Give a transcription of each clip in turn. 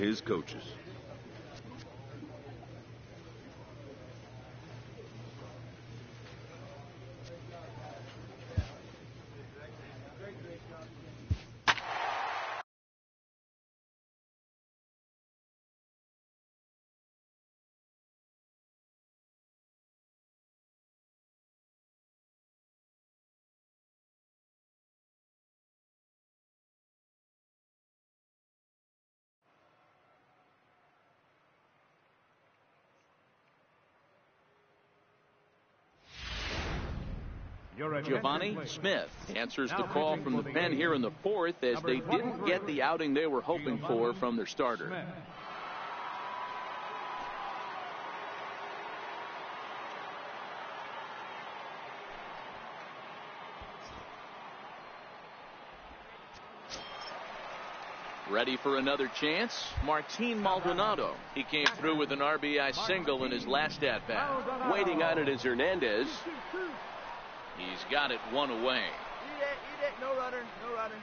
his coaches. Giovanni Smith answers the call from the pen here in the fourth, as they didn't get the outing they were hoping for from their starter. Ready for another chance, Martin Maldonado. He came through with an RBI single in his last at-bat. Waiting on it is Hernandez. He's got it one away. Eat it. No runner. No runner.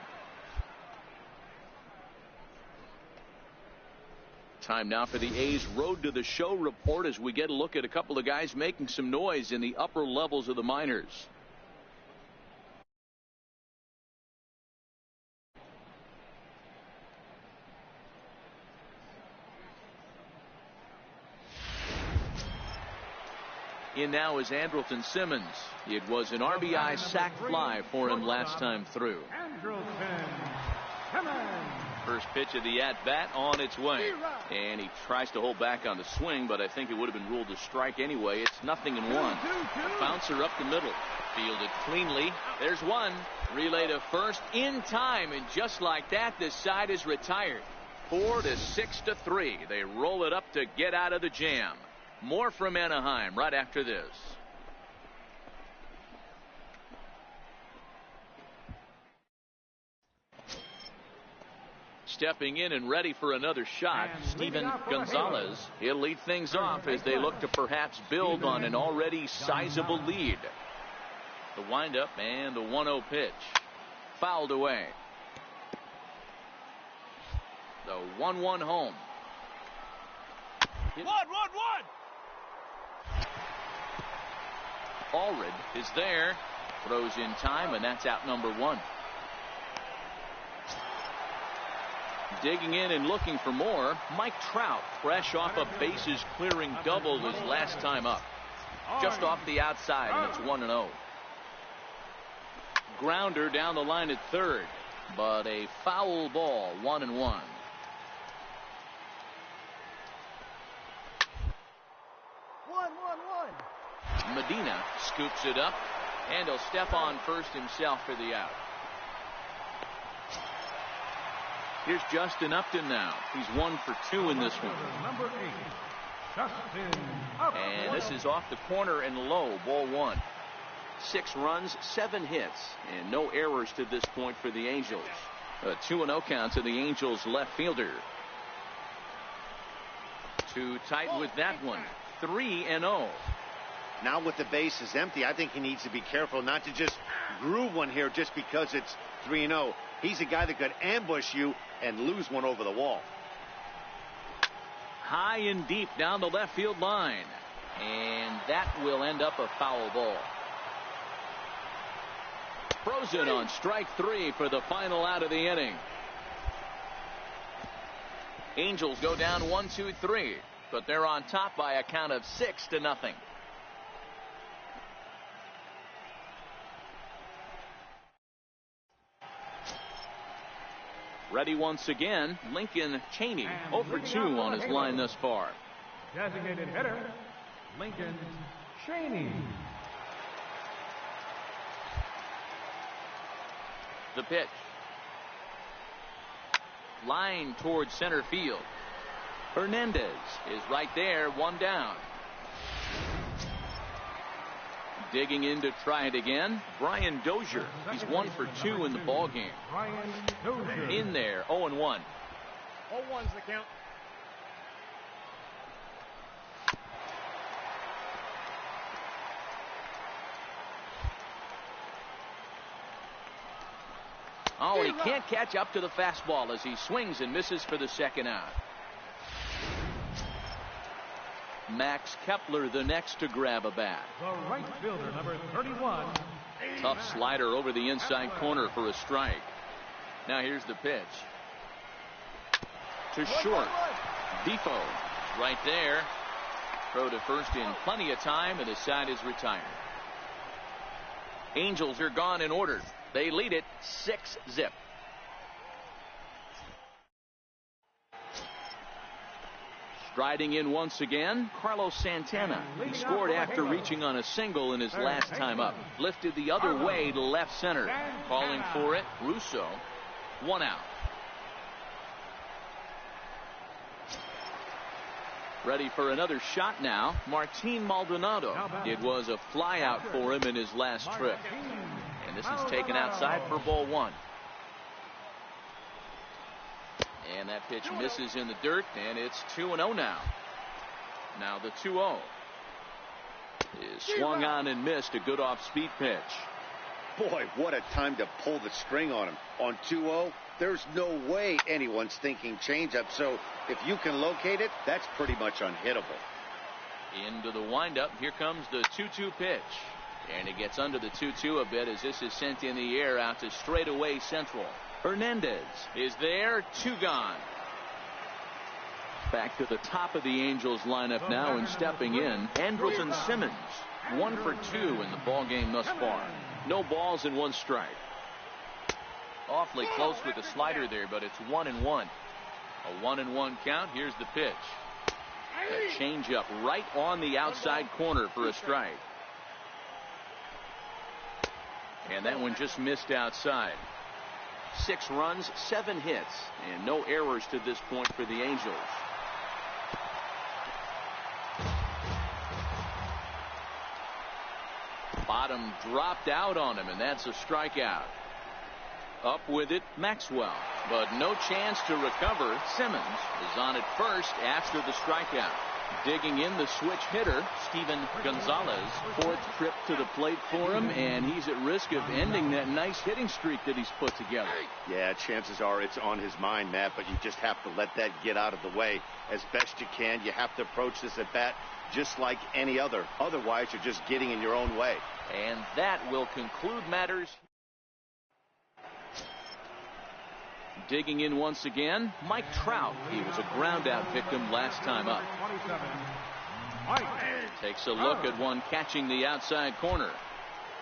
Time now for the A's Road to the Show report, as we get a look at a couple of guys making some noise in the upper levels of the minors. In now is Andrelton Simmons. It was an RBI sac fly for him last time through. First pitch of the at-bat on its way. And he tries to hold back on the swing, but I think it would have been ruled a strike anyway. It's 0-1. A bouncer up the middle. Fielded cleanly. There's one. Relay to first in time, and just like that, this side is retired. 4-6-3. They roll it up to get out of the jam. More from Anaheim right after this. Stepping in and ready for another shot, Steven Gonzalez. He'll lead things off as they look to perhaps build on an already sizable lead. The windup and the 1-0 pitch. Fouled away. The 1-1 home. One. Allred is there. Throws in time, and that's out number 1. Digging in and looking for more, Mike Trout, fresh off a bases clearing double his last time up. Just off the outside, and it's 1-0. Grounder down the line at third, but a foul ball, 1-1. Medina scoops it up, and he'll step on first himself for the out. Here's Justin Upton now. He's 1 for 2 in this one. And this is off the corner and low, ball 1. 6 runs, 7 hits, and no errors to this point for the Angels. A 2-0 count to the Angels left fielder. Too tight with that one. 3-0. Now with the bases empty, I think he needs to be careful not to just groove one here just because it's 3-0. He's a guy that could ambush you and lose one over the wall. High and deep down the left field line, and that will end up a foul ball. Frozen on strike 3 for the final out of the inning. Angels go down 1-2-3, but they're on top by a count of 6-0. Ready once again, Lincoln Cheney, 0 for 2 on his line thus far. Designated hitter, Lincoln Cheney. The pitch. Line towards center field. Hernandez is right there, 1 down. Digging in to try it again, Brian Dozier. He's 1 for 2 in the ballgame. In there, 0-1. 0-1's the count. Oh, and he can't catch up to the fastball as he swings and misses for the second out. Max Kepler the next to grab a bat. The right fielder, number 31. Tough slider over the inside corner for a strike. Now here's the pitch. To short. Defoe right there. Throw to first in plenty of time, and the side is retired. Angels are gone in order. They lead it 6-0. Striding in once again, Carlos Santana. He scored after reaching on a single in his last time up. Lifted the other way to left center. Calling for it, Russo. 1 out. Ready for another shot now, Martin Maldonado. It was a flyout for him in his last trip. And this is taken outside for ball 1. And that pitch misses in the dirt, and it's 2-0 now. Now the 2-0 is swung on and missed. A good off-speed pitch. Boy, what a time to pull the string on him. On 2-0, there's no way anyone's thinking changeup. So if you can locate it, that's pretty much unhittable. Into the windup. Here comes the 2-2 pitch. And it gets under the 2-2 a bit as this is sent in the air out to straightaway central. Hernandez is there. 2 gone. Back to the top of the Angels lineup now, and stepping in, Andrelton Simmons. 1 for 2 in the ball game thus far. No balls and 1 strike. Awfully close with the slider there, but it's 1-1. A 1-1 count. Here's the pitch. A changeup right on the outside corner for a strike. And that one just missed outside. 6 runs, 7 hits, and no errors to this point for the Angels. Bottom dropped out on him, and that's a strikeout. Up with it, Maxwell, but no chance to recover. Simmons is on at first after the strikeout. Digging in the switch hitter, Steven Gonzalez. 4th trip to the plate for him, and he's at risk of ending that nice hitting streak that he's put together. Yeah, chances are it's on his mind, Matt, but you just have to let that get out of the way as best you can. You have to approach this at bat just like any other. Otherwise, you're just getting in your own way. And that will conclude matters. Digging in once again, Mike Trout. He was a ground out victim last time up. Takes a look at one catching the outside corner.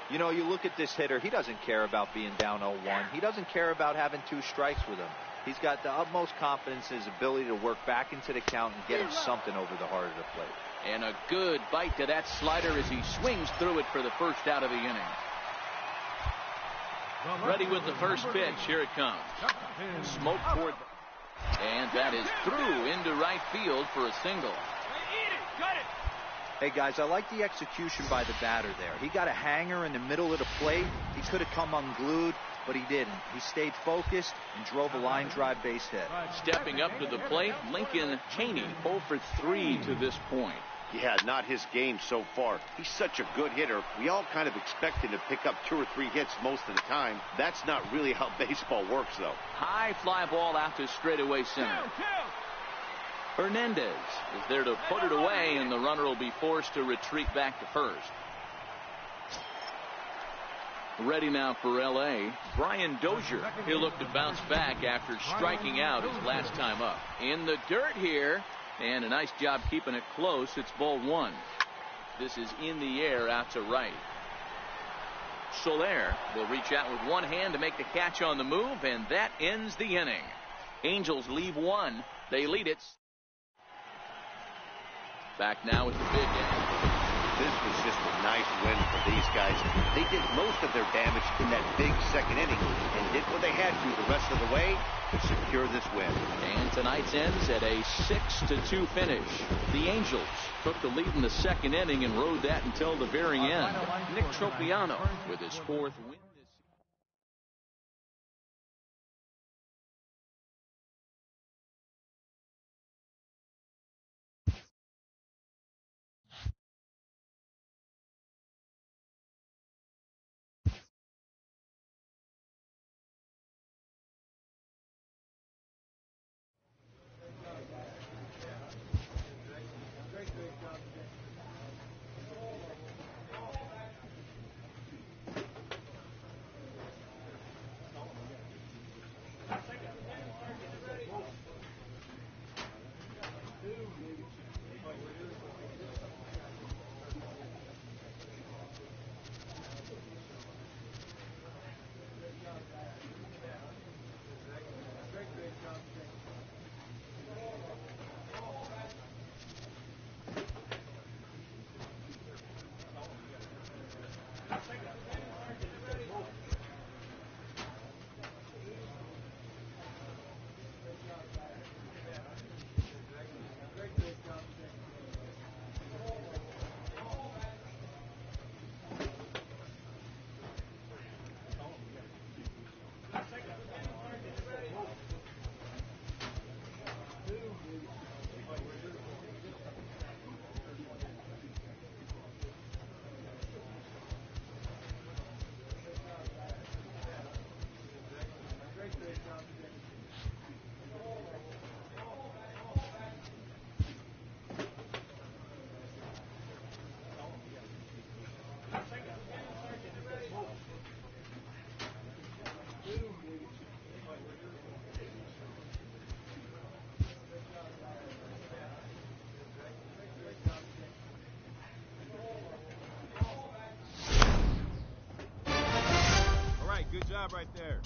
You know, you look at this hitter, he doesn't care about being down 0-1. He doesn't care about having 2 strikes with him. He's got the utmost confidence in his ability to work back into the count and get him something over the heart of the plate. And a good bite to that slider as he swings through it for the first out of the inning. Ready with the first pitch. Here it comes. Smoke toward. And that is through into right field for a single. Hey, guys, I like the execution by the batter there. He got a hanger in the middle of the plate. He could have come unglued, but he didn't. He stayed focused and drove a line drive base hit. Stepping up to the plate, Lincoln Cheney 0 for 3 to this point. Yeah, not his game so far. He's such a good hitter. We all kind of expect him to pick up 2 or 3 hits most of the time. That's not really how baseball works, though. High fly ball out to straightaway center. Hernandez is there to put it away, and the runner will be forced to retreat back to first. Ready now for L.A., Brian Dozier. He'll look to bounce back after striking out his last time up. In the dirt here. And a nice job keeping it close. It's ball 1. This is in the air out to right. Soler will reach out with one hand to make the catch on the move, and that ends the inning. Angels leave 1. They lead it. Back now with the big inning. This was just a nice win for these guys. They did most of their damage in that big second inning and did what they had to the rest of the way to secure this win. And tonight's ends at a 6-2 finish. The Angels took the lead in the second inning and rode that until the very end. Nick Tropiano with his 4th win. there.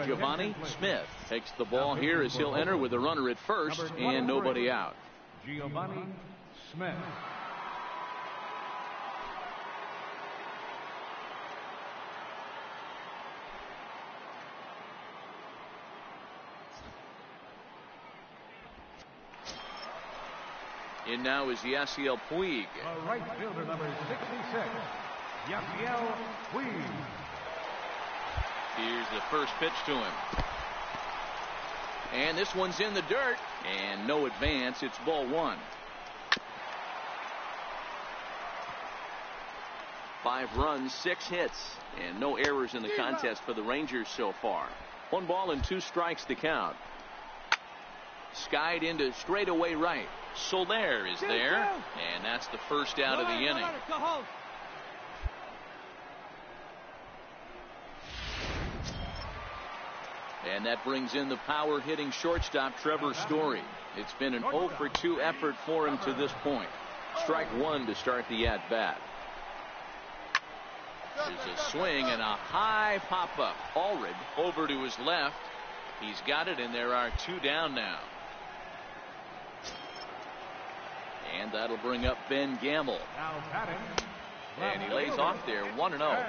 Giovanni Smith takes the ball here as he'll enter with a runner at first and nobody out. Giovanni Smith. In now is Yasiel Puig. Right fielder number 66, Yasiel Puig. Here's the first pitch to him. And this one's in the dirt. And no advance. It's ball one. 5 runs, 6 hits, and no errors in the contest for the Rangers so far. 1 ball and 2 strikes to count. Skied into straightaway right. Soler is there. And that's the first out of the inning. And that brings in the power hitting shortstop Trevor Story. It's been an 0 for 2 effort for him to this point. Strike 1 to start the at bat. There's a swing and a high pop up. Allred over to his left. He's got it, and there are 2 down now. And that'll bring up Ben Gamble. And he lays off there 1-0.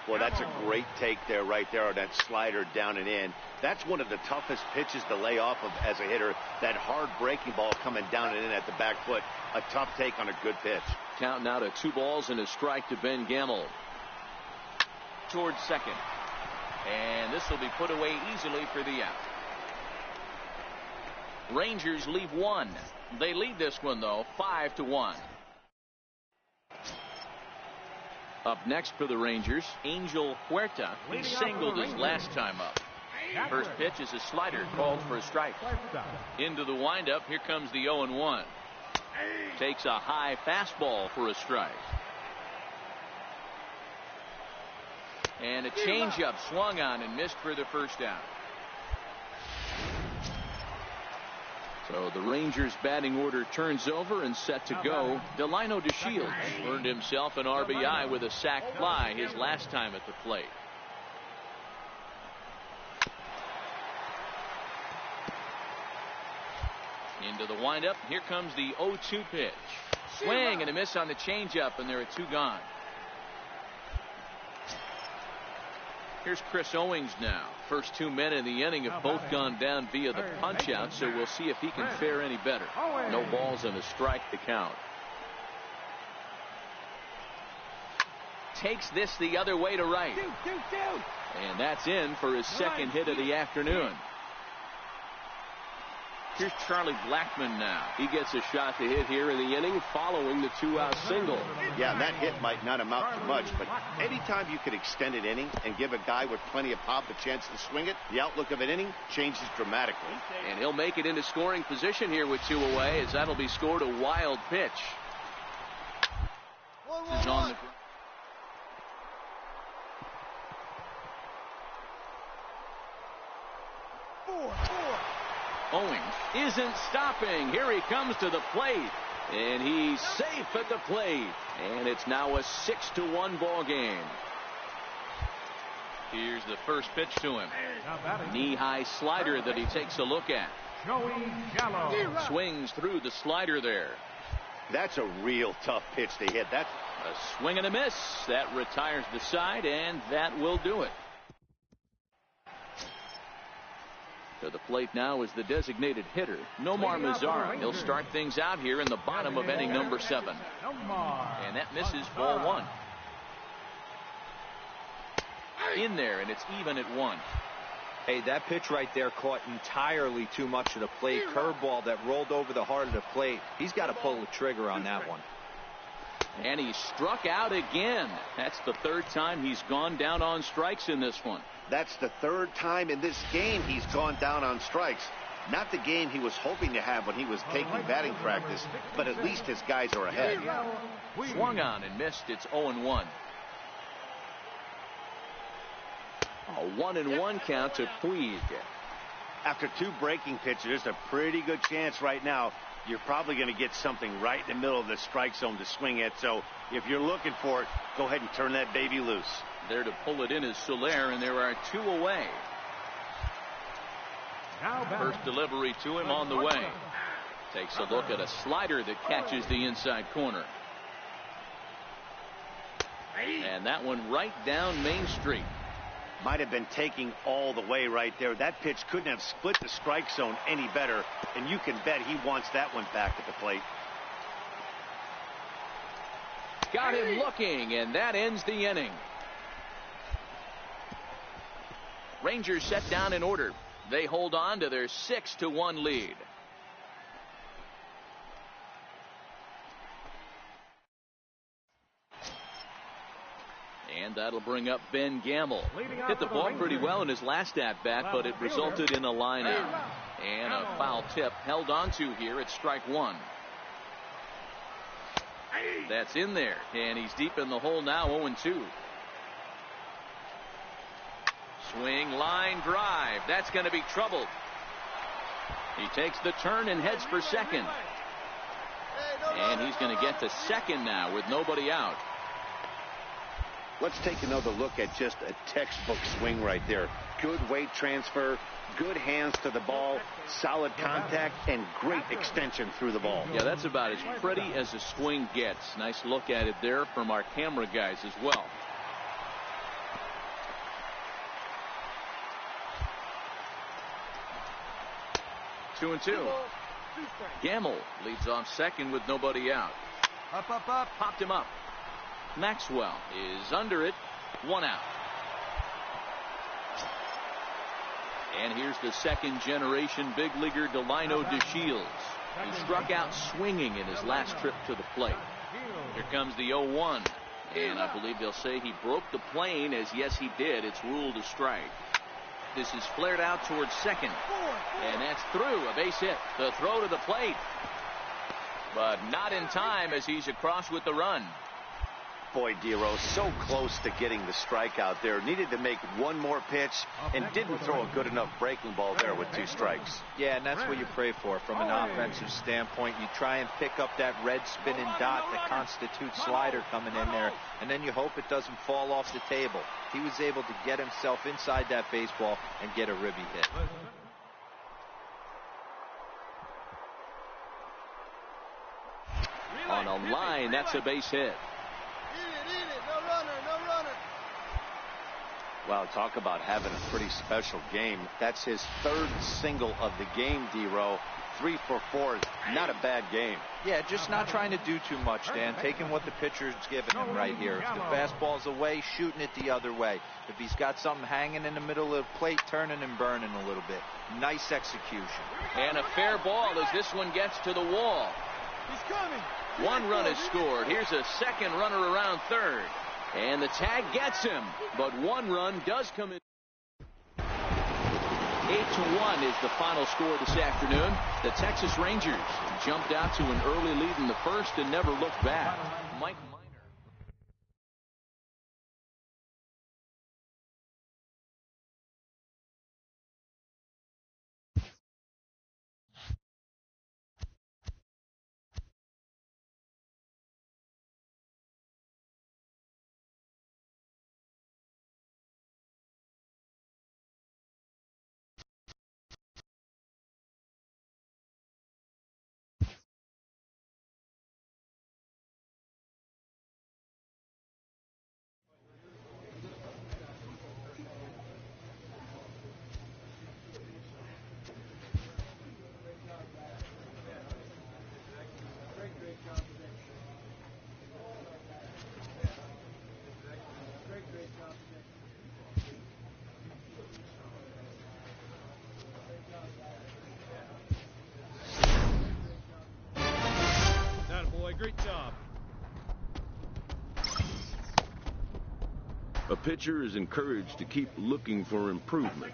Well, that's a great take there, right there, on that slider down and in. That's one of the toughest pitches to lay off of as a hitter. That hard breaking ball coming down and in at the back foot. A tough take on a good pitch. Count now to 2 balls and a strike to Ben Gamble. Towards second. And this will be put away easily for the out. Rangers leave 1. They lead this one, though, 5-1. Up next for the Rangers, Angel Huerta. He singled his last time up. First pitch is a slider called for a strike. Into the windup. Here comes the 0-1. Takes a high fastball for a strike. And a changeup swung on and missed for the first out. So the Rangers batting order turns over and set to go. Delino DeShields earned himself an RBI with a sac fly his last time at the plate. Into the windup. Here comes the 0-2 pitch. Swing and a miss on the changeup, and there are 2 gone. Here's Chris Owings now. First 2 men in the inning have both gone down via the punch out, so we'll see if he can fare any better. No balls and a strike to count. Takes this the other way to right. And that's in for his second hit of the afternoon. Here's Charlie Blackmon now. He gets a shot to hit here in the inning following the 2-out single. Yeah, and that hit might not amount to much, but anytime you can extend an inning and give a guy with plenty of pop a chance to swing it, the outlook of an inning changes dramatically. And he'll make it into scoring position here with 2 away, as that'll be scored a wild pitch. This is on the Owings isn't stopping. Here he comes to the plate. And he's safe at the plate. And it's now a 6-1 ball game. Here's the first pitch to him. Knee-high slider that he takes a look at. Swings through the slider there. That's a real tough pitch to hit. That's a swing and a miss. That retires the side, and that will do it. To the plate now is the designated hitter, Nomar Mazara. He'll start things out here in the bottom of inning number 7. And that misses ball 1. In there, and it's even at 1. Hey, that pitch right there caught entirely too much of the plate. Curveball that rolled over the heart of the plate. He's got to pull the trigger on that one. And he struck out again. That's the third time he's gone down on strikes in this one. That's the third time in this game he's gone down on strikes. Not the game he was hoping to have when he was taking batting practice, but at least his guys are ahead. Swung on and missed. It's 0-1. A 1-1 count to Puig. After two breaking pitches, there's a pretty good chance right now you're probably going to get something right in the middle of the strike zone to swing at. So if you're looking for it, go ahead and turn that baby loose. There to pull it in is Soler, and there are two away. First delivery to him on the way. Takes a look at a slider that catches the inside corner. And that one right down Main Street. Might have been taking all the way right there. That pitch couldn't have split the strike zone any better, and you can bet he wants that one back at the plate. Got him looking, and that ends the inning. Rangers set down in order. They hold on to their 6-1 lead. And that'll bring up Ben Gamble. Hit the ball pretty well in his last at-bat, but it resulted in a line out. And a foul tip held on to here at strike one. That's in there, and he's deep in the hole now, 0-2. Swing, line, drive. That's going to be trouble. He takes the turn and heads for second. And he's going to get to second now with nobody out. Let's take another look at just a textbook swing right there. Good weight transfer, good hands to the ball, solid contact, and great extension through the ball. Yeah, that's about as pretty as a swing gets. Nice look at it there from our camera guys as well. Two and two. Gamble leads off second with nobody out. Up. Popped him up. Maxwell is under it. One out. And here's the second generation big leaguer Delino DeShields, who struck out swinging in his last trip to the plate. Here comes the 0-1. And I believe they'll say he broke the plane, as yes he did. It's ruled a strike. This is flared out towards second. And that's through. A base hit. The throw to the plate. But not in time as he's across with the run. Boy, Dero, so close to getting the strikeout there. Needed to make one more pitch and didn't throw a good enough breaking ball there with two strikes. Yeah, and that's what you pray for from an offensive standpoint. You try and pick up that red spinning dot that constitutes slider coming in there, and then you hope it doesn't fall off the table. He was able to get himself inside that baseball and get a ribby hit. On a line, that's a base hit. No runner. Wow, talk about having a pretty special game. That's his third single of the game, D-Row. 3 for 4. Not a bad game. Yeah, just not trying to do too much, Dan. Taking what the pitcher's giving him right here. If the fastball's away, shooting it the other way. If he's got something hanging in the middle of the plate, turning and burning a little bit. Nice execution. And a fair ball as this one gets to the wall. He's coming. One run is scored. Here's a second runner around third. And the tag gets him, but one run does come in. 8-1 is the final score this afternoon. The Texas Rangers jumped out to an early lead in the first and never looked back. Mike pitcher is encouraged to keep looking for improvement.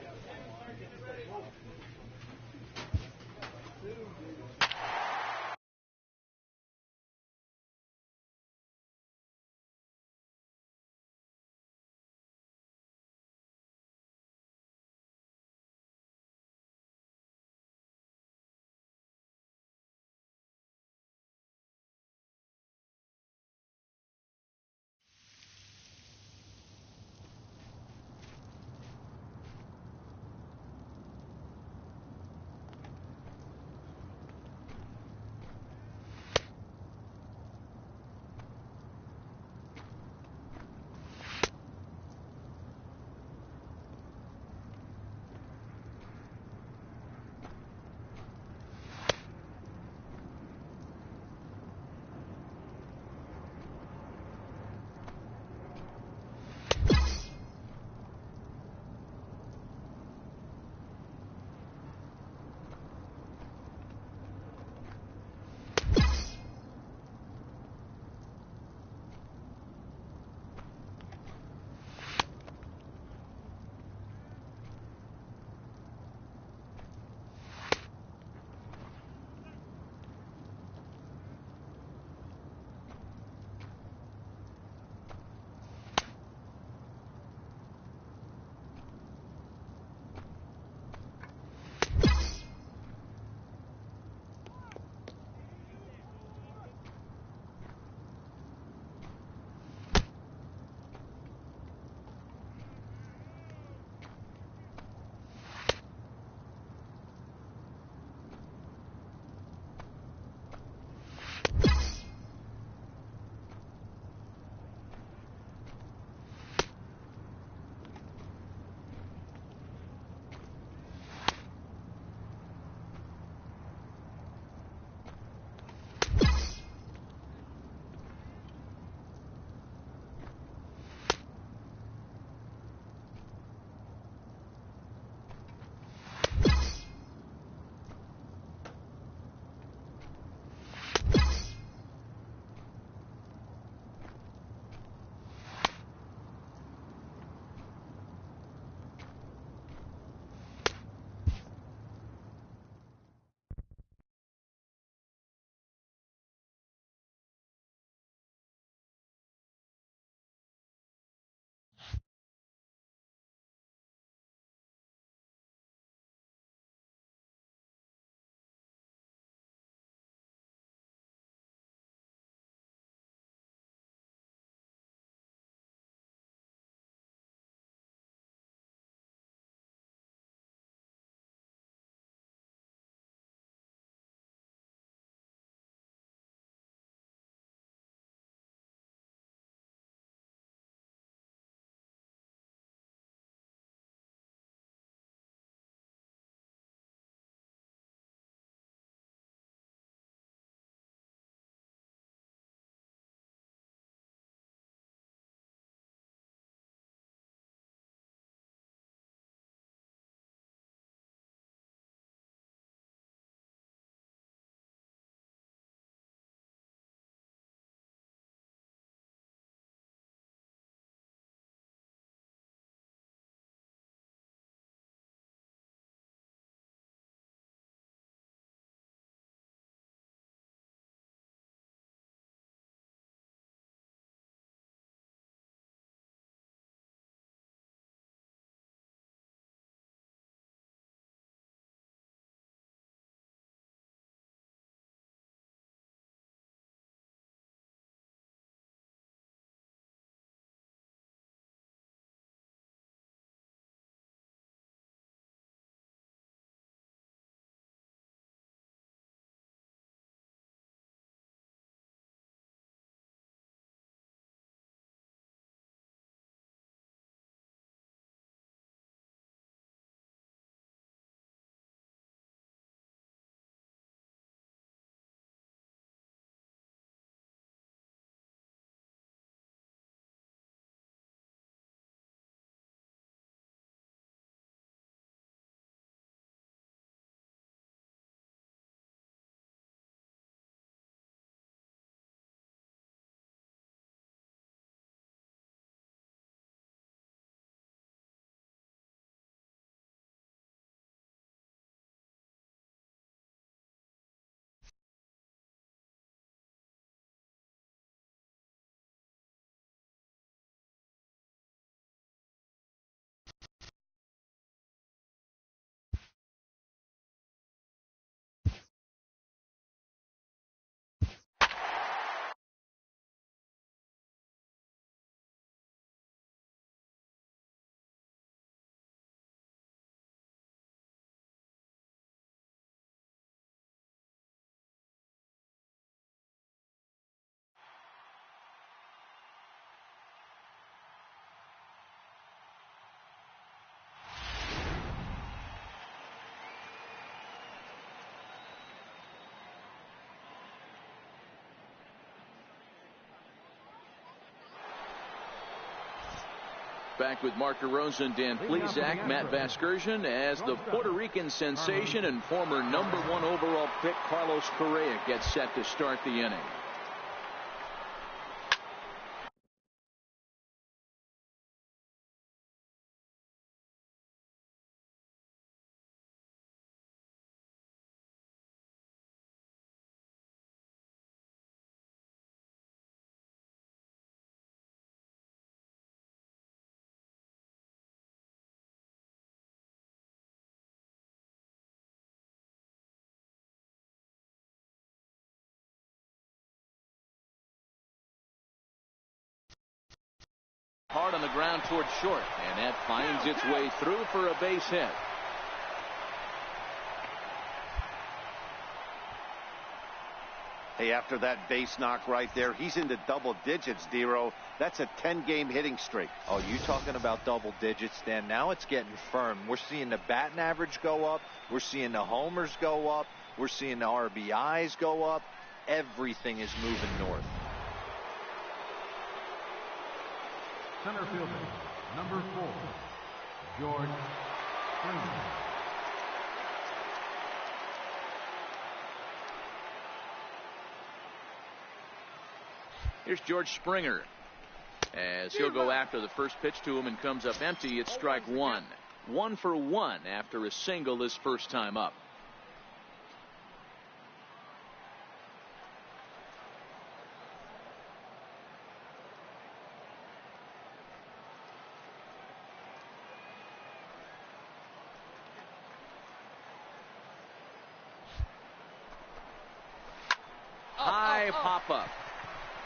Back with Mark DeRosa and Dan Plesac, Matt Vasgersian, as the Puerto Rican sensation and former #1 overall pick Carlos Correa gets set to start the inning. Hard on the ground towards short, and that finds its way through for a base hit. Hey, after that base knock right there, he's into double digits, Dero. That's a 10-game hitting streak. Oh, you talking about double digits, Dan? Now it's getting firm. We're seeing the batting average go up. We're seeing the homers go up. We're seeing the RBIs go up. Everything is moving north. Center fielder, number 4, George Springer. Here's George Springer, as he'll go after the first pitch to him and comes up empty. It's strike one. 1 for 1 after a single his first time up. High pop up.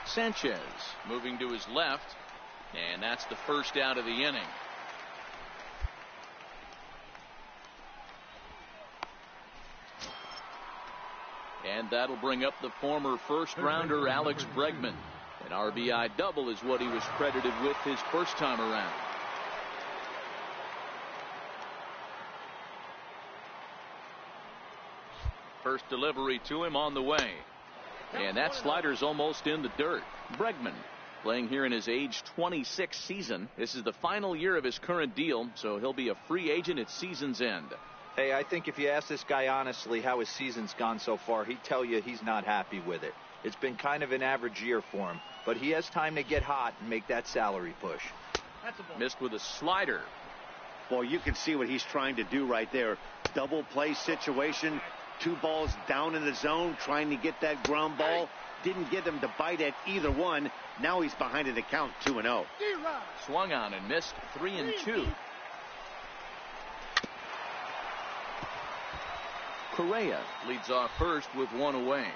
Sanchez moving to his left, and that's the first out of the inning. And that'll bring up the former first rounder Alex Bregman. An RBI double is what he was credited with his first time around. First delivery to him on the way. And that slider's almost in the dirt. Bregman playing here in his age 26 season. This is the final year of his current deal, so he'll be a free agent at season's end. Hey, I think if you ask this guy honestly how his season's gone so far, he'd tell you he's not happy with it. It's been kind of an average year for him, but he has time to get hot and make that salary push. Missed with a slider. Boy, you can see what he's trying to do right there. Double play situation. 2 balls down in the zone, trying to get that ground ball. Didn't get him to bite at either one. Now he's behind in the count, 2-0. Swung on and missed, 3-2. Correa leads off first with 1 away.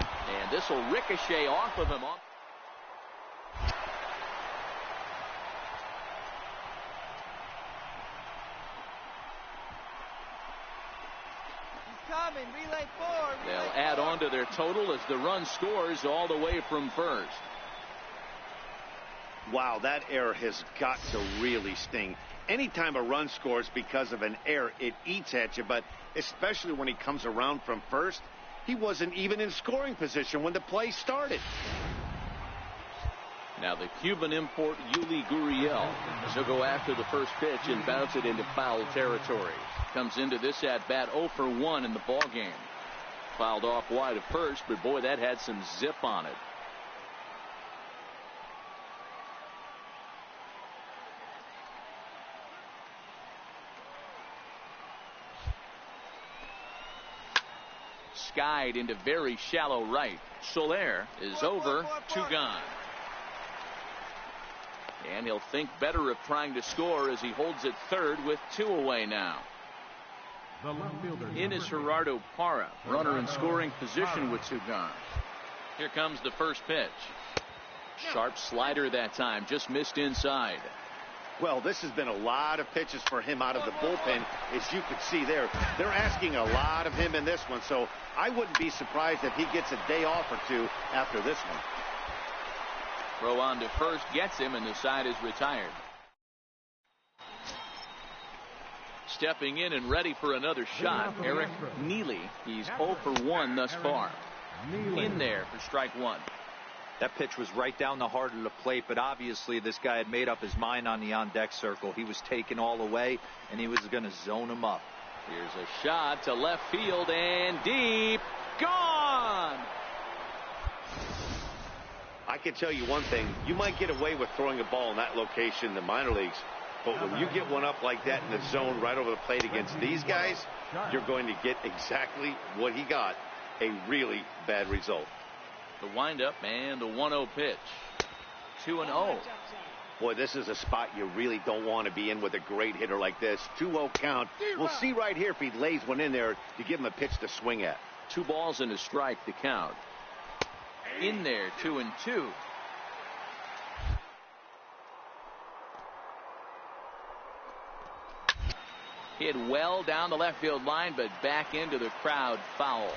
And this will ricochet off of him. They'll add on to their total as the run scores all the way from first. Wow, that error has got to really sting. Anytime a run scores because of an error, it eats at you, but especially when he comes around from first. He wasn't even in scoring position when the play started. Now the Cuban import Yuli Gurriel. He'll go after the first pitch and bounce it into foul territory. Comes into this at bat 0 for 1 in the ball game. Fouled off wide at first, but boy, that had some zip on it. Skied into very shallow right. Soler is over, 2 gone. And he'll think better of trying to score as he holds it third with 2 away now. In is Gerardo Parra, runner in scoring position with 2 gone. Here comes the first pitch. Sharp slider that time, just missed inside. Well, this has been a lot of pitches for him out of the bullpen, as you can see there. They're asking a lot of him in this one, so I wouldn't be surprised if he gets a day off or 2 after this one. Throw on to first gets him, and the side is retired. Stepping in and ready for another shot, Eric Neely. He's 0 for 1 thus far. In there for strike 1. That pitch was right down the heart of the plate, but obviously this guy had made up his mind on the on-deck circle. He was taken all the way, and he was going to zone him up. Here's a shot to left field and deep. Gone! I can tell you one thing. You might get away with throwing a ball in that location in the minor leagues, but when you get one up like that in the zone right over the plate against these guys, you're going to get exactly what he got, a really bad result. The windup and the 1-0 pitch. 2-0. Boy, this is a spot you really don't want to be in with a great hitter like this. 2-0 count. We'll see right here if he lays one in there to give him a pitch to swing at. 2 balls and a strike to count. In there, 2-2. Hit well down the left field line, but back into the crowd, foul.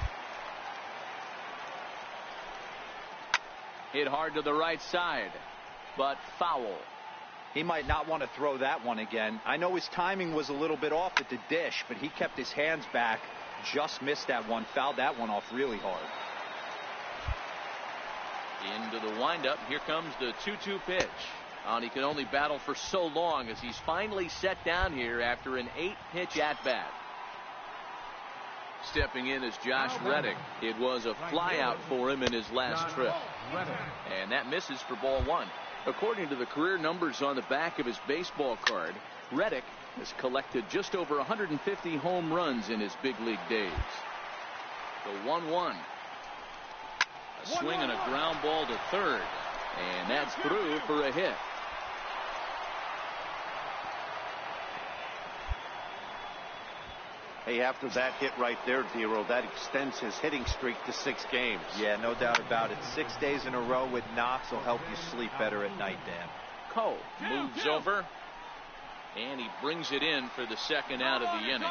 Hit hard to the right side, but foul. He might not want to throw that one again. I know his timing was a little bit off at the dish, but he kept his hands back, just missed that one, fouled that one off really hard. Into the windup. Here comes the 2-2 pitch. And he can only battle for so long as he's finally set down here after an 8-pitch at-bat. Stepping in is Josh Reddick. It was a flyout for him in his last trip. And that misses for ball 1. According to the career numbers on the back of his baseball card, Reddick has collected just over 150 home runs in his big league days. The 1-1. A swing and a ground ball to third. And that's through for a hit. Hey, after that hit right there, Dero, that extends his hitting streak to 6 games. Yeah, no doubt about it. 6 days in a row with knocks will help you sleep better at night, Dan. Cole moves over, and he brings it in for the second out of the inning.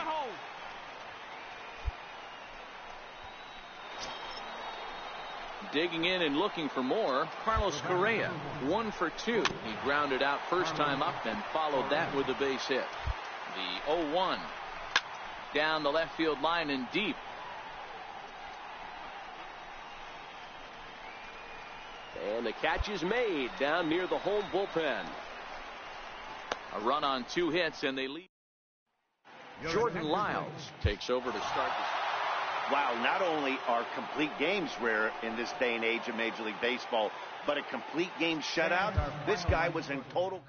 Digging in and looking for more, Carlos Correa, 1 for 2. He grounded out first time up, then followed that with a base hit. The 0-1. Down the left field line and deep. And the catch is made down near the home bullpen. A run on 2 hits, and they lead. Jordan Lyles takes over to start this. Wow, not only are complete games rare in this day and age of Major League Baseball, but a complete game shutout. This guy was in total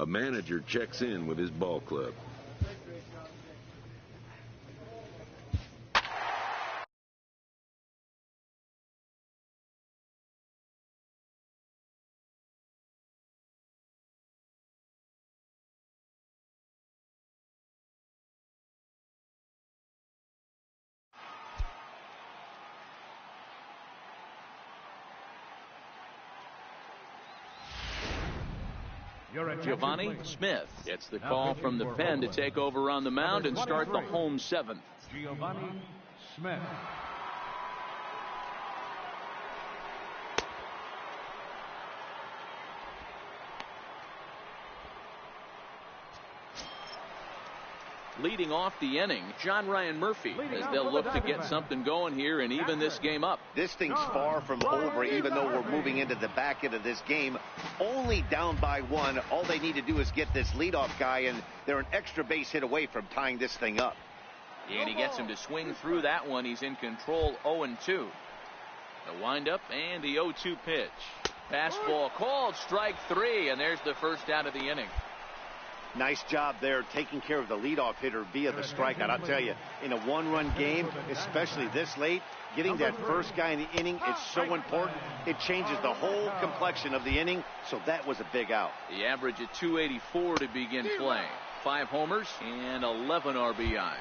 A manager checks in with his ball club. Giovanni Smith gets the call from the pen to take over on the mound and start the home seventh. Giovanni Smith. Leading off the inning, John Ryan Murphy, as they'll look to get something going here and even this game up. This thing's far from over, even though we're moving into the back end of this game. Only down by one. All they need to do is get this leadoff guy, and they're an extra base hit away from tying this thing up. And he gets him to swing through that one. He's in control, 0-2. The windup and the 0-2 pitch. Fastball called, strike three, and there's the first out of the inning. Nice job there taking care of the leadoff hitter via the strikeout. I'll tell you, in a one-run game, especially this late, getting that first guy in the inning, it's so important. It changes the whole complexion of the inning, so that was a big out. The average at 284 to begin play. 5 homers and 11 RBIs.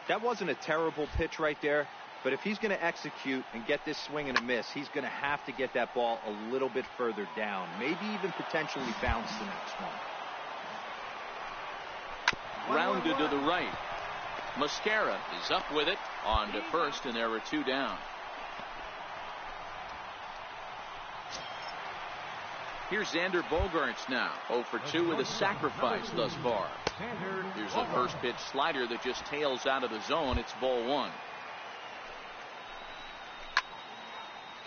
That wasn't a terrible pitch right there. But if he's going to execute and get this swing and a miss, he's going to have to get that ball a little bit further down. Maybe even potentially bounce the next one. Rounded to the right. Mascara is up with it on to first, and there are 2 down. Here's Xander Bogaerts now. 0 for 2 with a sacrifice thus far. Here's a first pitch slider that just tails out of the zone. It's ball 1.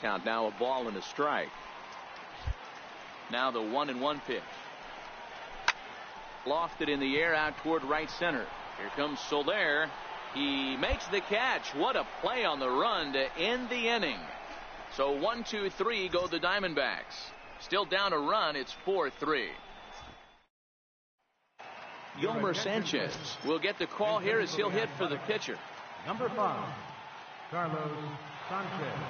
Count now, a ball and a strike. Now the 1-1 pitch. Lofted in the air out toward right center. Here comes Soler. He makes the catch. What a play on the run to end the inning. So 1, 2, 3 go the Diamondbacks. Still down a run. It's 4-3. Yomer Sanchez will get the call here as he'll hit for the pitcher. Number 5, Carlos Sanchez.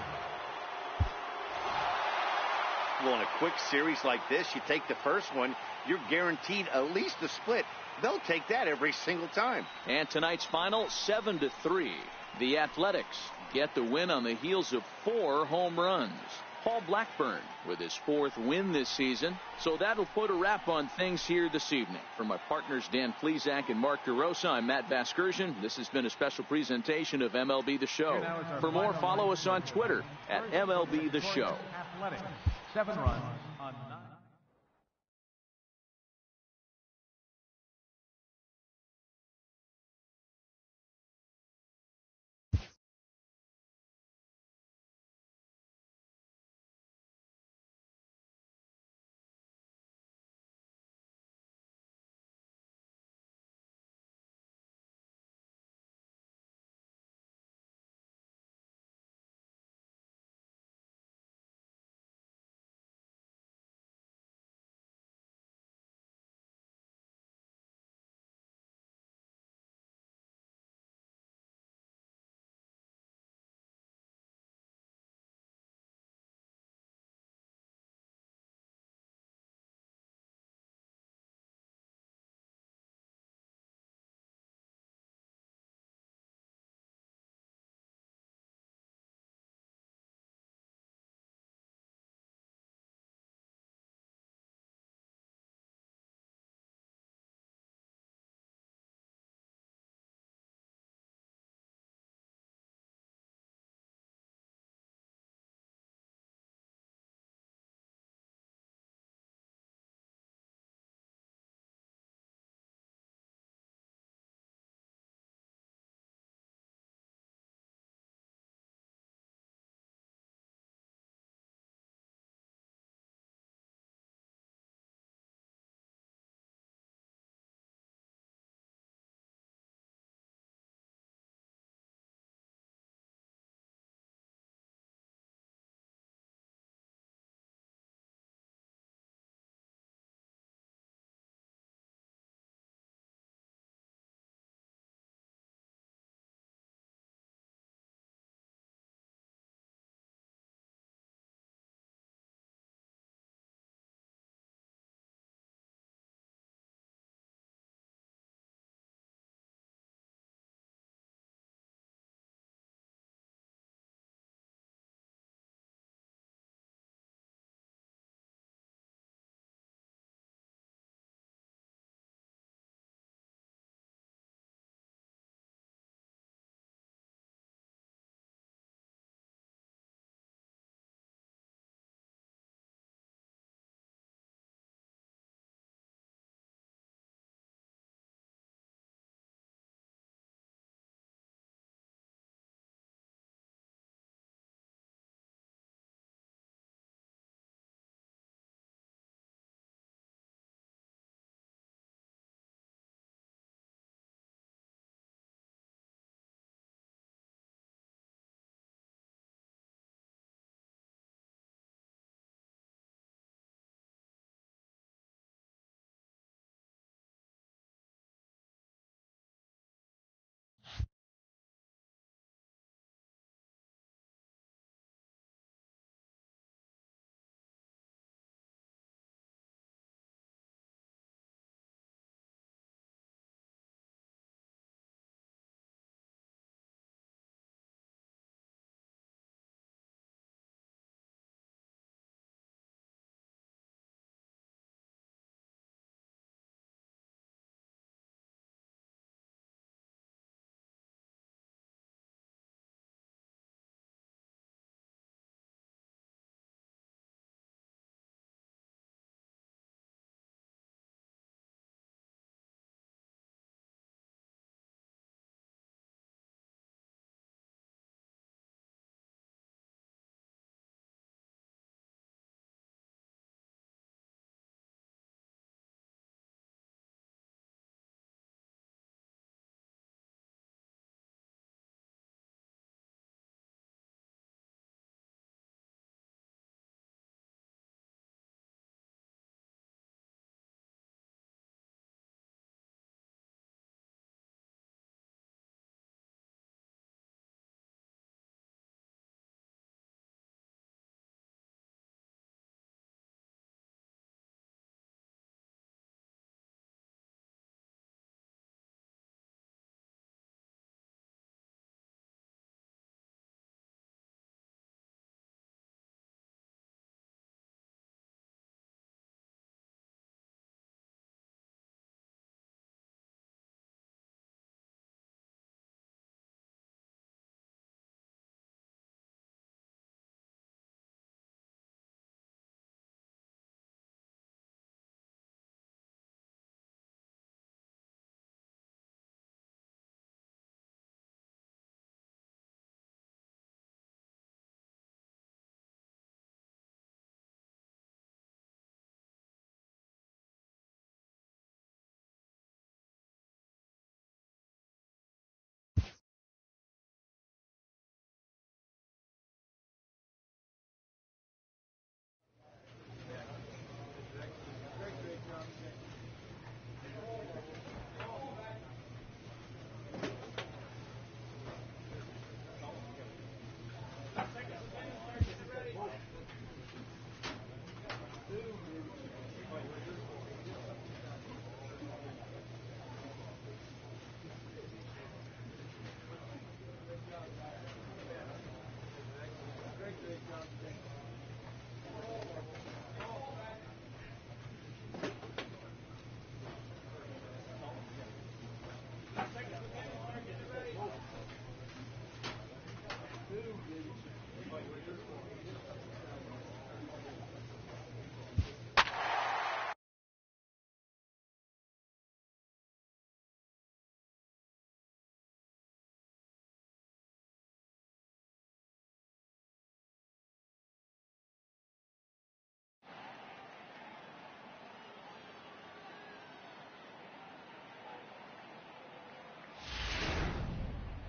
Well, in a quick series like this, you take the first one, you're guaranteed at least a split. They'll take that every single time. And tonight's final, 7-3. The Athletics get the win on the heels of 4 home runs. Paul Blackburn with his 4th win this season. So that'll put a wrap on things here this evening. For my partners Dan Plesac and Mark DeRosa, I'm Matt Vasgersian. This has been a special presentation of MLB The Show. For more, follow us on Twitter at MLB The Show. 7 runs on 9.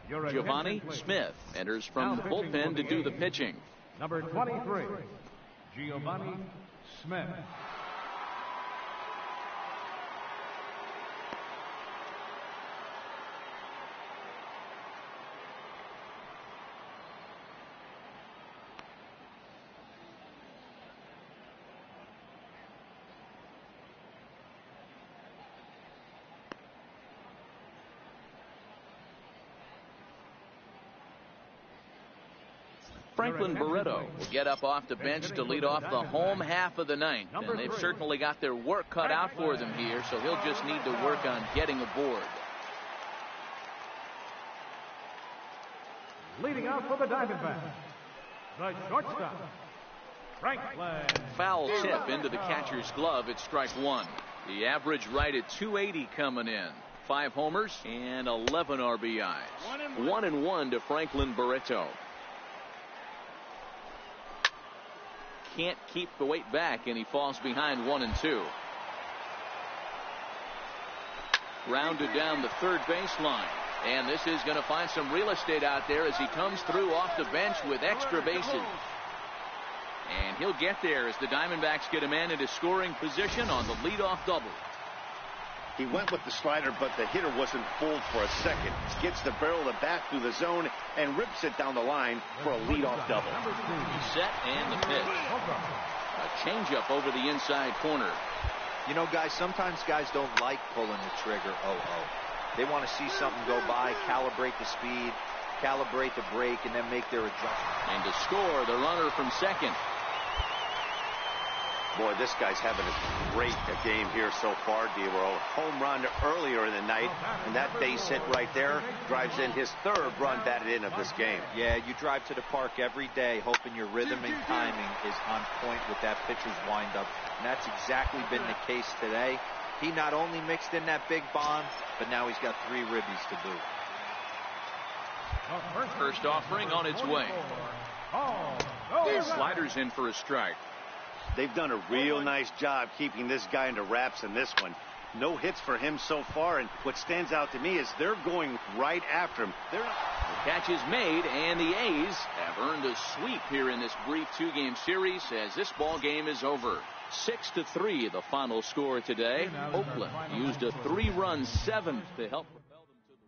Your Giovanni attention, please. Smith enters from the Now pitching bullpen for to the do the A's. pitching. Number 23, Giovanni Smith. Franklin Barreto will get up off the bench to lead off the home half of the ninth. And they've certainly got their work cut out for them here, so he'll just need to work on getting aboard. Leading out for the Diamondbacks, the shortstop, Franklin. Foul tip into the catcher's glove at strike one. The average right at 280 coming in. 5 homers and 11 RBIs. 1-1 to Franklin Barreto. Can't keep the weight back, and he falls behind 1-2. Grounded down the third baseline. And this is going to find some real estate out there as he comes through off the bench with extra bases. And he'll get there as the Diamondbacks get a man into scoring position on the leadoff double. He went with the slider, but the hitter wasn't fooled for a second. Gets the barrel of the bat through the zone and rips it down the line for a leadoff double. Set and the pitch. A changeup over the inside corner. You know, guys, sometimes guys don't like pulling the trigger. They want to see something go by, calibrate the speed, calibrate the break, and then make their adjustment. And to score, the runner from second. Boy, this guy's having a great game here so far. A home run earlier in the night, and that base hit right there drives in his 3rd run batted in of this game. Yeah, you drive to the park every day hoping your rhythm and timing is on point with that pitcher's windup, and that's exactly been the case today. He not only mixed in that big bomb, but now he's got 3 ribbies to boot. First offering on its way. Sliders in for a strike. They've done a real nice job keeping this guy into wraps in this one. No hits for him so far, and what stands out to me is they're going right after him. The catch is made, and the A's have earned a sweep here in this brief 2-game series as this ball game is over. 6-3 the final score today. Oakland used a 3-run 7th to help propel them to the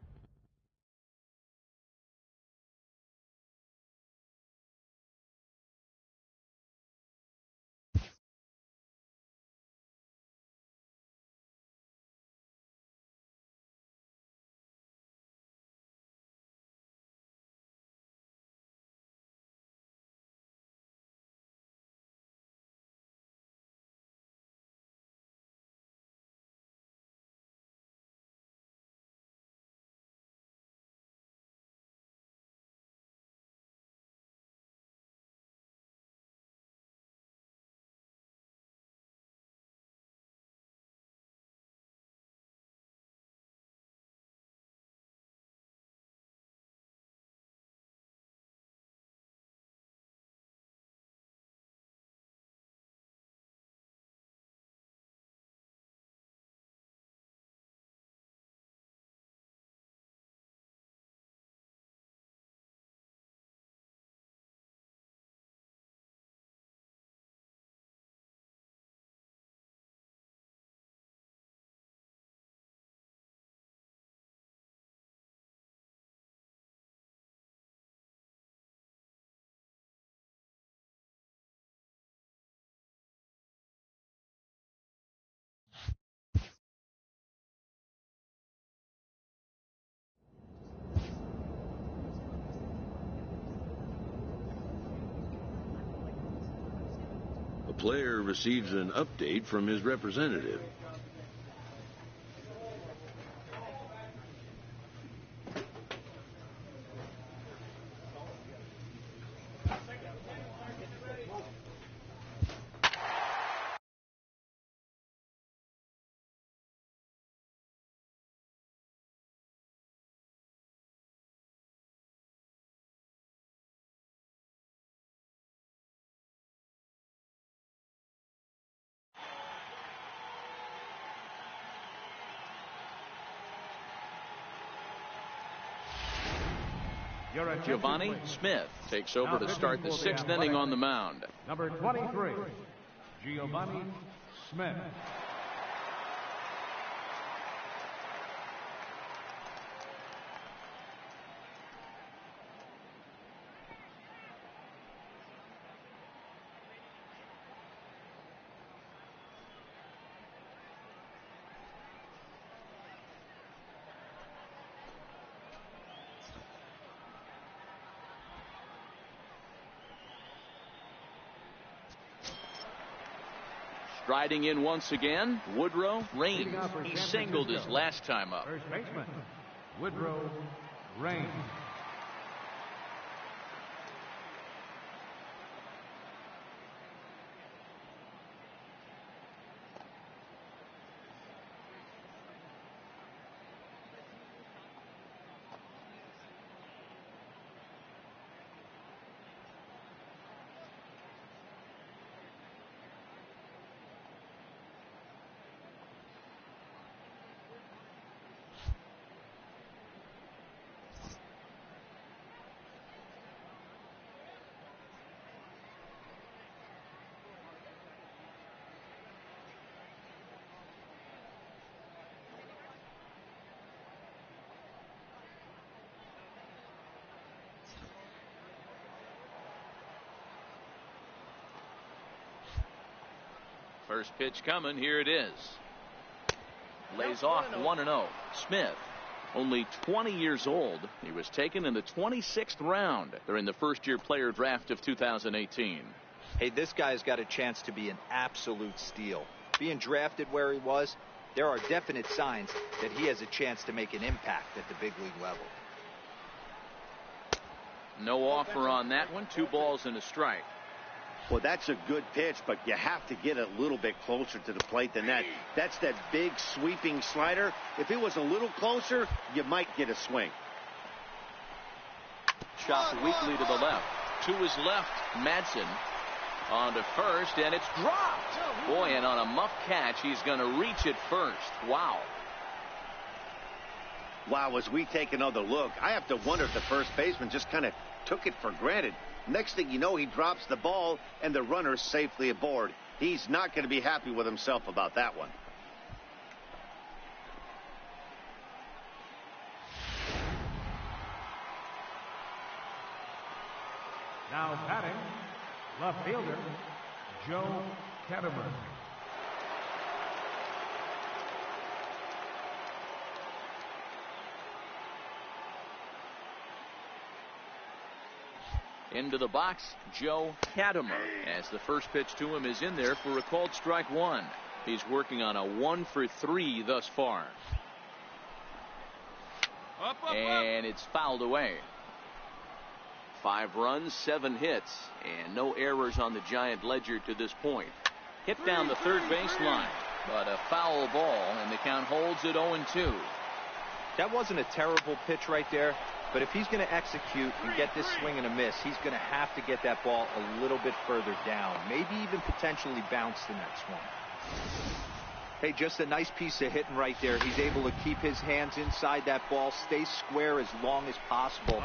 A player receives an update from his representative. Your attention, Giovanni please. Smith takes over Now to pitching start the for the 6th inning on the Athletics, mound. Number 23, Giovanni Smith. Striding in once again, Woodrow Reigns. He singled his last time up. First baseman, Woodrow Reigns. First pitch coming. Here it is. Lays off 1-0. Smith, only 20 years old. He was taken in the 26th round during the first-year player draft of 2018. Hey, this guy's got a chance to be an absolute steal. Being drafted where he was, there are definite signs that he has a chance to make an impact at the big league level. No offer on that one. 2 balls and a strike. Well, that's a good pitch, but you have to get a little bit closer to the plate than that. That's that big sweeping slider. If it was a little closer, you might get a swing. Shot weakly to the left. To his left, Madsen on to first, and it's dropped. Boy, and on a muff catch, he's going to reach it first. Wow. Wow, as we take another look, I have to wonder if the first baseman just kind of took it for granted. Next thing you know, he drops the ball, and the runner's safely aboard. He's not going to be happy with himself about that one. Now batting, left fielder, Joe Ketterman. Into the box, Joe Katimer, as the first pitch to him is in there for a called strike 1. He's working on a 1-for-3 thus far. And it's fouled away. 5 runs, 7 hits, and no errors on the Giant ledger to this point. Hit down the third baseline, but a foul ball, and the count holds at 0-2. That wasn't a terrible pitch right there, but if he's going to execute and get this swing and a miss, he's going to have to get that ball a little bit further down, maybe even potentially bounce the next one. Hey, just a nice piece of hitting right there. He's able to keep his hands inside that ball, stay square as long as possible.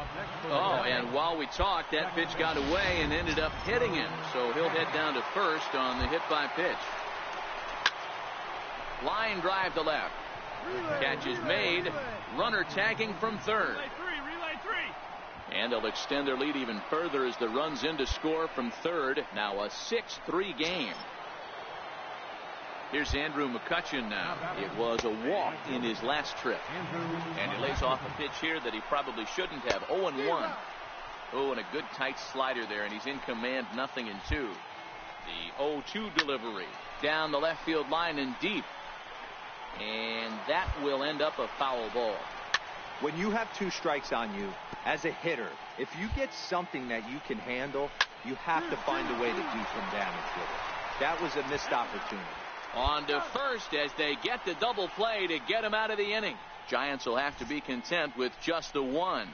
Oh, and while we talked, that pitch got away and ended up hitting him, so he'll head down to first on the hit by pitch. Line drive to left. Catch is made. Runner tagging from third. And they'll extend their lead even further as the runs in to score from third. Now a 6-3 game. Here's Andrew McCutchen now. It was a walk in his last trip. And he lays off a pitch here that he probably shouldn't have. 0-1. Oh, and a good tight slider there, and he's in command, 0-2. The 0-2 delivery down the left field line and deep. And that will end up a foul ball. When you have 2 strikes on you, as a hitter, if you get something that you can handle, you have to find a way to do some damage with it. That was a missed opportunity. On to first as they get the double play to get him out of the inning. Giants will have to be content with just the 1.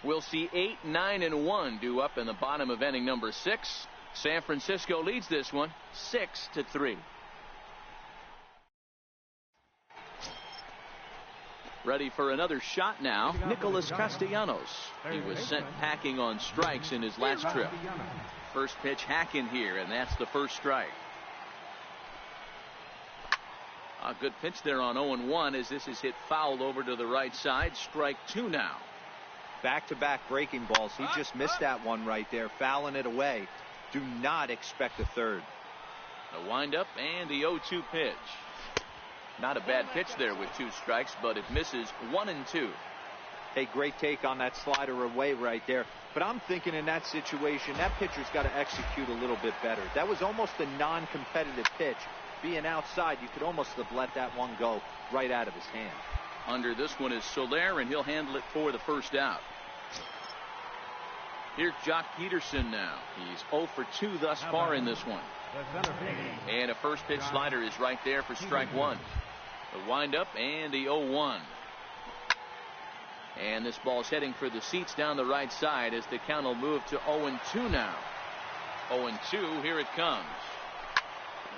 We'll see 8, 9, and 1 due up in the bottom of inning number 6. San Francisco leads this one 6-3. Ready for another shot now, Nicholas Castellanos. He was sent packing on strikes in his last trip. First pitch hack in here, and that's the first strike. A good pitch there on 0-1 as this is hit foul over to the right side. Strike two now. Back-to-back breaking balls. He just missed that one right there, fouling it away. Do not expect a third. The windup and the 0-2 pitch. Not a bad pitch there with two strikes, but it misses 1-2. Hey, great take on that slider away right there. But I'm thinking in that situation, that pitcher's got to execute a little bit better. That was almost a non-competitive pitch. Being outside, you could almost have let that one go right out of his hand. Under this one is Soler, and he'll handle it for the first out. Here's Jock Peterson now. He's 0 for 2 thus far in this one. And a first pitch slider is right there for strike one. The windup and the 0-1. And this ball's heading for the seats down the right side as the count will move to 0-2 now. 0-2, here it comes.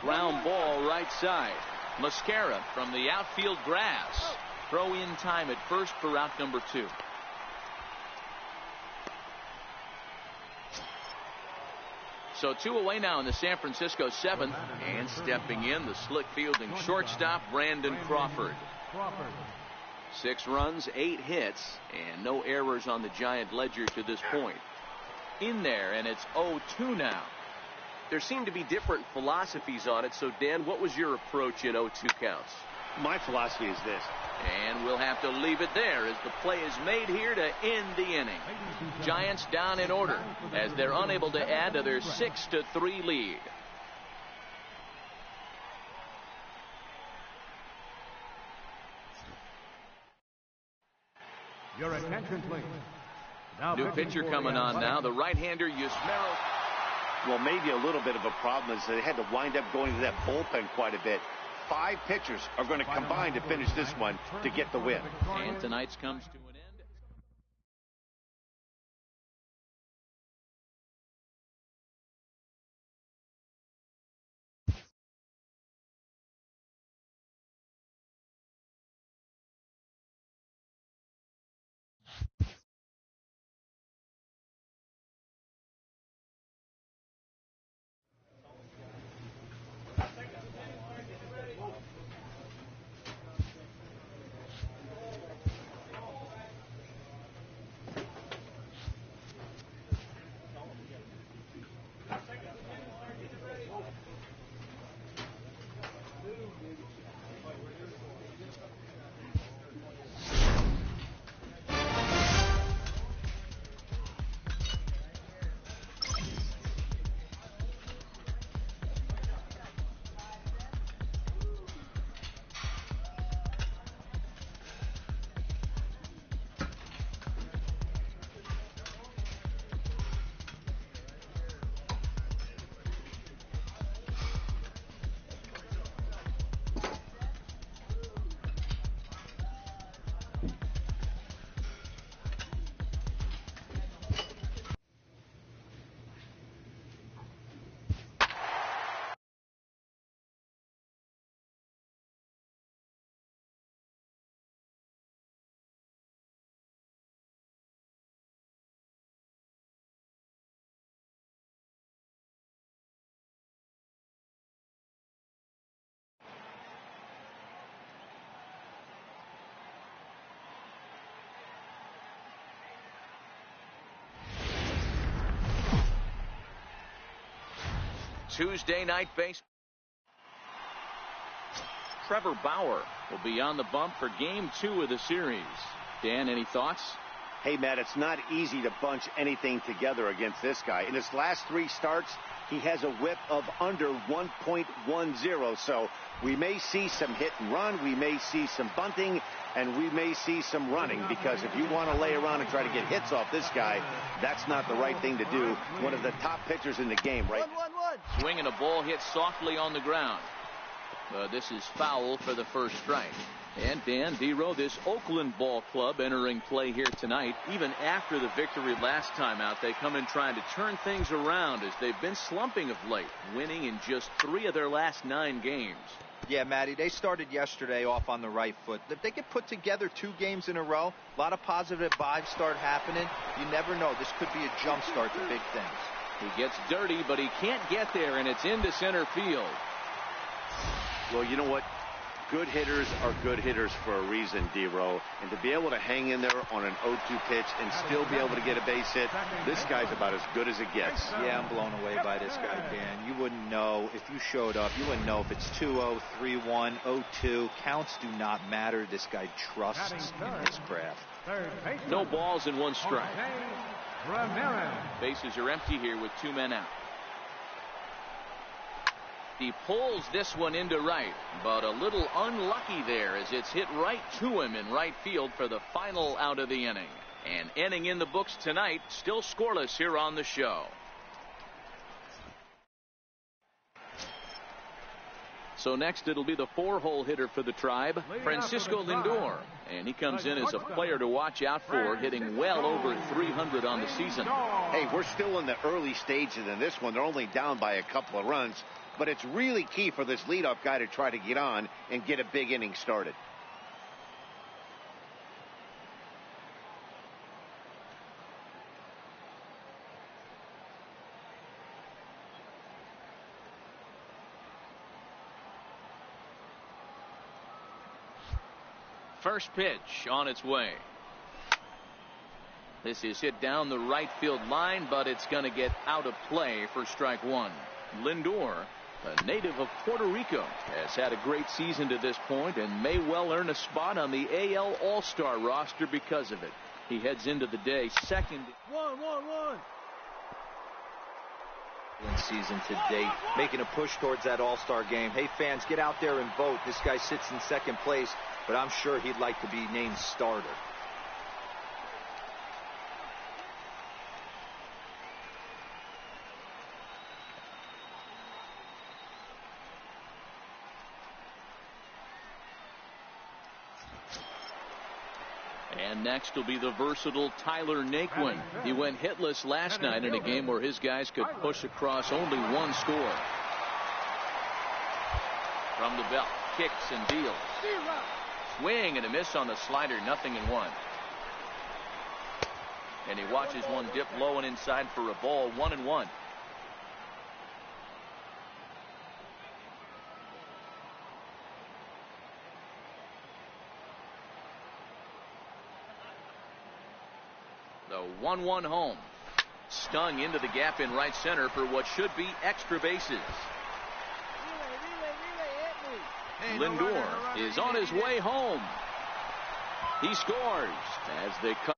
Ground ball right side. Mascara from the outfield grass. Throw in time at first for out number 2. So 2 away now in the San Francisco 7th. And stepping in, the slick fielding shortstop, Brandon Crawford. 6 runs, 8 hits, and no errors on the Giant ledger to this point. In there, and it's 0-2 now. There seem to be different philosophies on it. So, Dan, what was your approach in 0-2 counts? My philosophy is this. And we'll have to leave it there as the play is made here to end the inning. Giants down in order as they're unable to add to their 6-3 lead. Your attention, please. New pitcher coming on now, the right-hander Yusmeiro. Well, maybe a little bit of a problem is they had to wind up going to that bullpen quite a bit. 5 pitchers are going to combine to finish this one to get the win. And tonight's comes to an end. Tuesday night baseball. Trevor Bauer will be on the bump for game 2 of the series. Dan, any thoughts? Hey, Matt, it's not easy to bunch anything together against this guy. In his last 3 starts, he has a whip of under 1.10. So we may see some hit and run. We may see some bunting. And we may see some running, because if you want to lay around and try to get hits off this guy, that's not the right thing to do. One of the top pitchers in the game, right? Swing and a ball hit softly on the ground. This is foul for the first strike. And Dan Dero, this Oakland ball club entering play here tonight. Even after the victory last time out, they come in trying to turn things around as they've been slumping of late, winning in just 3 of their last 9 games. Yeah, Matty, they started yesterday off on the right foot. If they could put together 2 games in a row, a lot of positive vibes start happening. You never know. This could be a jump start to big things. He gets dirty, but he can't get there, and it's into center field. Well, you know what? Good hitters are good hitters for a reason, Dero. And to be able to hang in there on an 0-2 pitch and still be able to get a base hit, this guy's about as good as it gets. Yeah, I'm blown away by this guy, Dan. You wouldn't know if you showed up. You wouldn't know if it's 2-0, 3-1, 0-2. Counts do not matter. This guy trusts in his craft. No balls and 1 strike. Bases are empty here with 2 men out. He pulls this one into right, but a little unlucky there as it's hit right to him in right field for the final out of the inning. An inning in the books tonight, still scoreless here on the show. So next it'll be the 4-hole hitter for the Tribe, Francisco Lindor. And he comes in as a player to watch out for, hitting well over 300 on the season. Hey, we're still in the early stages in this one. They're only down by a couple of runs. But it's really key for this leadoff guy to try to get on and get a big inning started. First pitch on its way. This is hit down the right field line, but it's going to get out of play for strike 1. Lindor, a native of Puerto Rico, has had a great season to this point and may well earn a spot on the AL All-Star roster because of it. He heads into the day second. 1-1-1. Season to date, making a push towards that All-Star game. Hey, fans, get out there and vote. This guy sits in second place, but I'm sure he'd like to be named starter. And next will be the versatile Tyler Naquin. He went hitless last night in a game where his guys could push across only 1 score. From the belt, kicks and deals. Swing and a miss on the slider, 0-1. And he watches one dip low and inside for a ball, 1-1. The 1-1 home. Stung into the gap in right center for what should be extra bases. Lindor is on his way home. He scores as they cut